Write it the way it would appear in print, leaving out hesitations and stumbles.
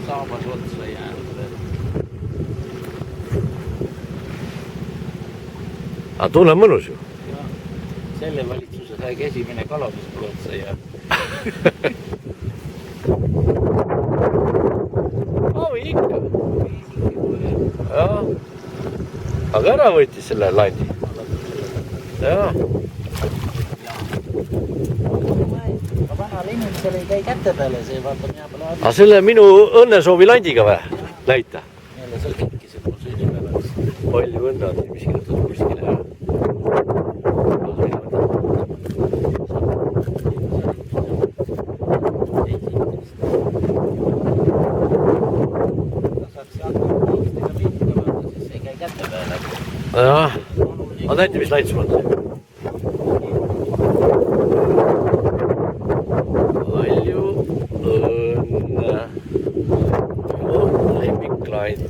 saabas otsa jäänud veel. Aga tunneb mõnus ju. Ja, selle valitsuse sai esimene kala, mis pole otsa jäänud. Oi ikka. Jaa. Aga ära võitis selle landi. Jaa. Vanal inimesel ei käi kätte peale, see vaata mina peale Aga selle minu õnnesoovi landiga või? Näita. jälle seal kikkis, et mul sünnipäevaks. Palju õnne on miskile tõtud kuskile. Jah, aga näite, mis laits sul on. Palju õnne. Lemmiklaid.